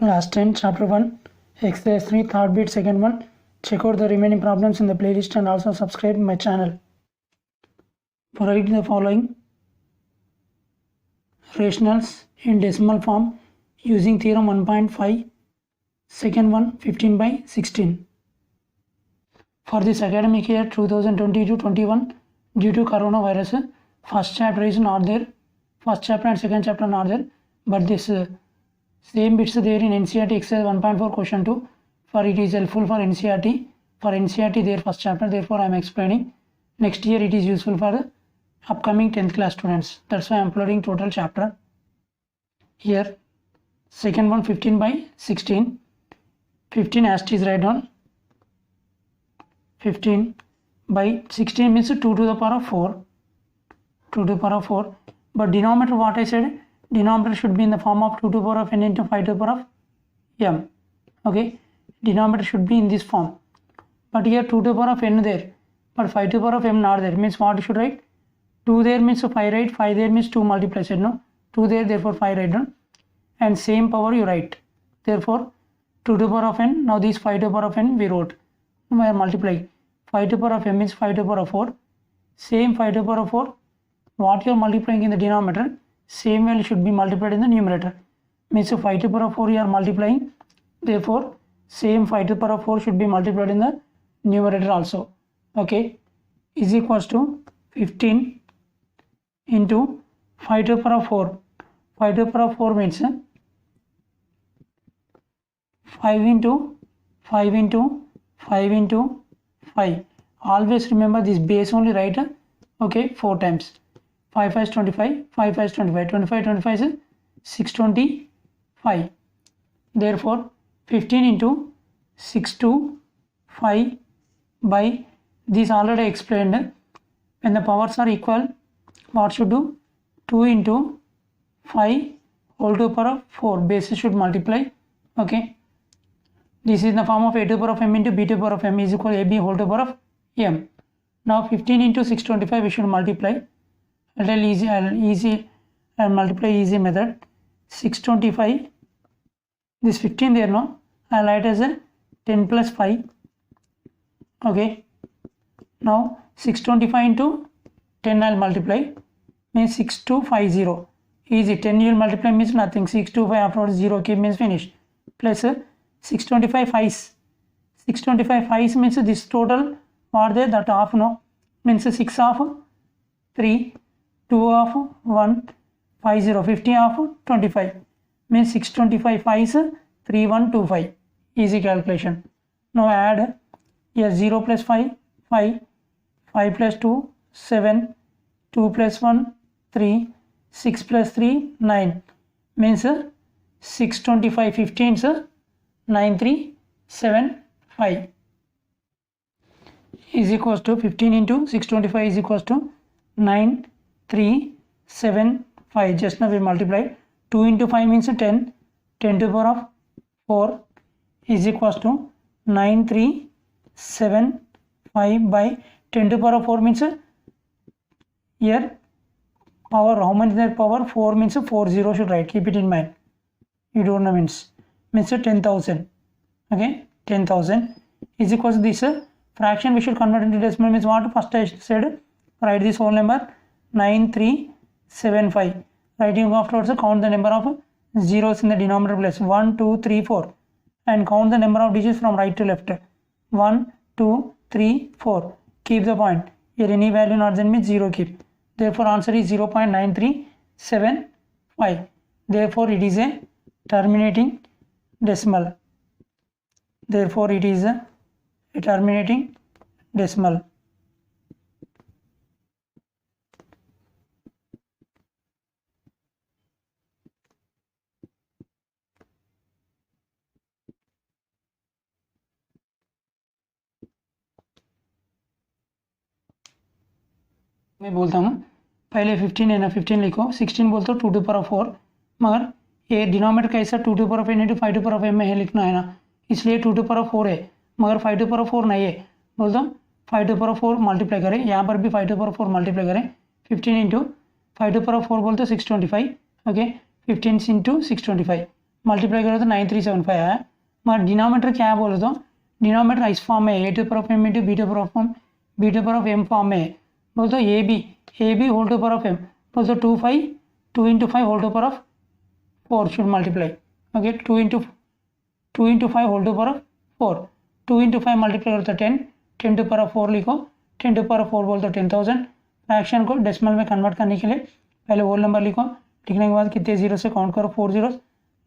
Class 10, Chapter 1, Exercise 3, third bit, second one. Check out the remaining problems in the playlist and also subscribe my channel. For writing the following rationals in decimal form using theorem 1.5, second one 15 by 16. For this academic year 2020-21, due to coronavirus, first chapter is not there, first chapter and second chapter not there, but this same bits there in NCERT exercise 1.4 question 2. For it is helpful for NCERT. For NCERT their first chapter, therefore I am explaining. Next year it is useful for the upcoming 10th class students. That's why I am uploading total chapter. Here second one 15 by 16. 15 as it is write down. 15 by 16 means 2 to the power of 4. 2 to the power of 4. But denominator, what I said, denominator should be in the form of 2 to the power of n into 5 to the power of m. Okay, denominator should be in this form. But here 2 to the power of n there, but 5 to the power of m not there. Means what you should write? 2 there means 5 write, 5 there means 2 multiply said no. 2 there, therefore 5 write down. And same power you write. Therefore 2 to the power of n. Now this 5 to the power of n we wrote. We are multiplying. 5 to the power of m means 5 to the power of 4. Same 5 to the power of 4. What you are multiplying in the denominator, same value should be multiplied in the numerator. Means 5 to the power of 4 you are multiplying. Therefore same 5 to the power of 4 should be multiplied in the numerator also. Okay, is equals to 15 into 5 to the power of 4. 5 to the power of 4 means 5 into 5 into 5 into 5. Always remember this base only, right? Okay, 4 times. 5 5 is 25, 5 5 is 25, 25 25 is 625. Therefore 15 into 625 by this already explained. When the powers are equal, what should do? 2 into 5 whole to the power of 4. Bases should multiply. Okay, this is in the form of a to the power of m into b to the power of m is equal to ab whole to the power of m. Now 15 into 625 we should multiply. A little easy multiply easy method. 625, this 15 there no, I'll write as a 10 plus 5. Okay, now 625 into 10 I'll multiply, means 6250. Easy, 10 you will multiply means nothing. 625 afterwards 0 keep means finished. Plus 625 5s. 625 5s means this total what there, that half no, means 6 of 3, 2 of 1, 50, 50 of 25, means 625 5s 3125. Easy calculation. Now add here 0 plus 5 5, 5 plus 2 7, 2 plus 1 3, 6 plus 3 9, means 625 15s 9375 is equals to 15 into 625 is equals to 9375. Just now we multiplied. 2 into 5 means 10, 10 to the power of 4 is equals to 9375 by 10 to the power of 4 means here power, how much there power? 4 means 40 should write, keep it in mind. You don't know means 10,000. Okay, 10,000 is equals to this fraction we should convert into decimal means what? First I said write this whole number 9375. Writing afterwards count the number of zeros in the denominator place 1 2 3 4 and count the number of digits from right to left 1 2 3 4. Keep the point. Here any value not then means 0 keep. Therefore answer is 0.9375. Therefore it is a terminating decimal. Therefore it is a terminating decimal. मैं बोलता हूँ पहले 15 है ना, 15 लिखो, 16 बोलते हो 2 to power of 4, मगर ये डिनोमिनेटर कैसा 2 to power of n into 5 to power of m में है लिखना है ना, इसलिए 2 टू पावर ऑफ 4 है, मगर 5 टू पावर ऑफ 4 नहीं है. बोलता हूँ 5 टू पावर ऑफ 4 मल्टीप्लाई करें, यहाँ पर भी 5 टू पावर ऑफ 4 मल्टीप्लाई करें. 15 इंटू 5 टू पावर ऑफ 4 बोलते 625. Okay, 15 into 625. मल्टीप्लाई करो तो 9375 है। मगर डिनोमिनेटर क्या बोलो तो डिनोमिनेटर इस फॉर्म में A to power of M into B to power of M B to power of M form में बोल तो A B whole to power of M बोल तो 2 into 5 whole to power of 4 should multiply. Okay 2 into 5 whole to power of 4 2 into 5 multiply करो तो 10 to power of 4 लिखो 10 to power of 4 बोल तो 10,000। फ्रैक्शन को डेसिमल में कन्वर्ट करने के लिए पहले होल नंबर लिखो, लिखने के बाद कितने जीरो से काउंट करो 4 जीरो,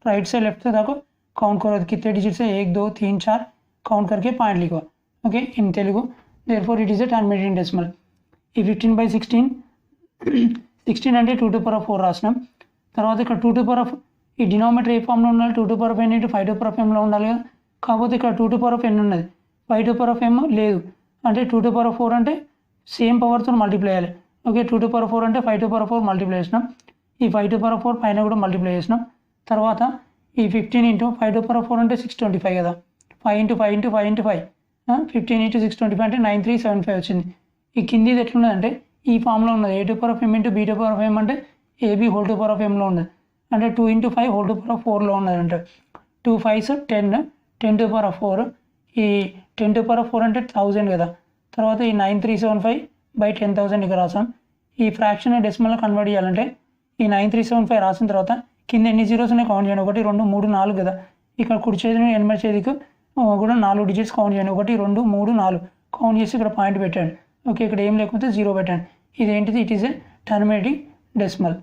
राइट से लेफ्ट से देखो काउंट करो कितने डिजिट से 1 2 3 4 काउंट करके पॉइंट लिखो। Okay in Telugu therefore it is a terminating decimal. ఈ 15/16 అంటే 2 to power of 4 రాసినాం। తర్వాత ఇక్కడ 2 to power of ఈ డినామినేటర్ ఏ ఫామ్లో ఉండాలి 2 to power of n into 5 to power of mలో ఉండాలి కదా, కాకపోతే ఇక్కడ 2 to power of n ఉన్నది 5 to power of m లేదు, అంటే 2 to power of 4 అంటే సేమ్ పవర్తో మల్టిప్లై చేయాలి। ఓకే 2 to power of 4 అంటే 5 to power of 4 మల్టిప్లై చేసినాం, ఈ 5 to power of 4 పైన కూడా మల్టిప్లై చేసినాం। తర్వాత ఈ 15 ఇంటూ 5 to power of 4 అంటే 625 కదా, 5 into 5 into 5 into 5 15 into 625 అంటే 9375 వచ్చింది। ఈ కిందిది ఎట్లున్నదంటే ఈ ఫామ్లో ఉన్నది A to power of M into B to power of M అంటే A B whole to power of ఎంలో ఉన్నది, అంటే 2 into 5 whole to power of 4లో ఉన్నది, అంటే 2 5s 10 టూ పవర్ ఆఫ్ 4 ఈ 10 టూ పవర్ ఆఫ్ 4 అంటే 1000 కదా। తర్వాత ఈ 9375/10,000 ఇక్కడ రాసాం। ఈ ఫ్రాక్షన్ డెసిమల్ కన్వర్ట్ చేయాలంటే ఈ 9375 రాసిన తర్వాత కింద ఎన్ని జీరోస్ ఉన్నాయి కౌంట్ చేయండి, 1 2 3 4 కదా, ఇక్కడ కుడి చేతిని ఎనిమిది చేతికి కూడా 4 డిజిట్స్ కౌంట్ చేయండి, 1 2 3 4 కౌంట్ చేసి ఇక్కడ పాయింట్ పెట్టండి। ఓకే ఇక్కడ ఏం లేకపోతే జీరో పెట్టండి, ఇదేంటిది it is a terminating decimal.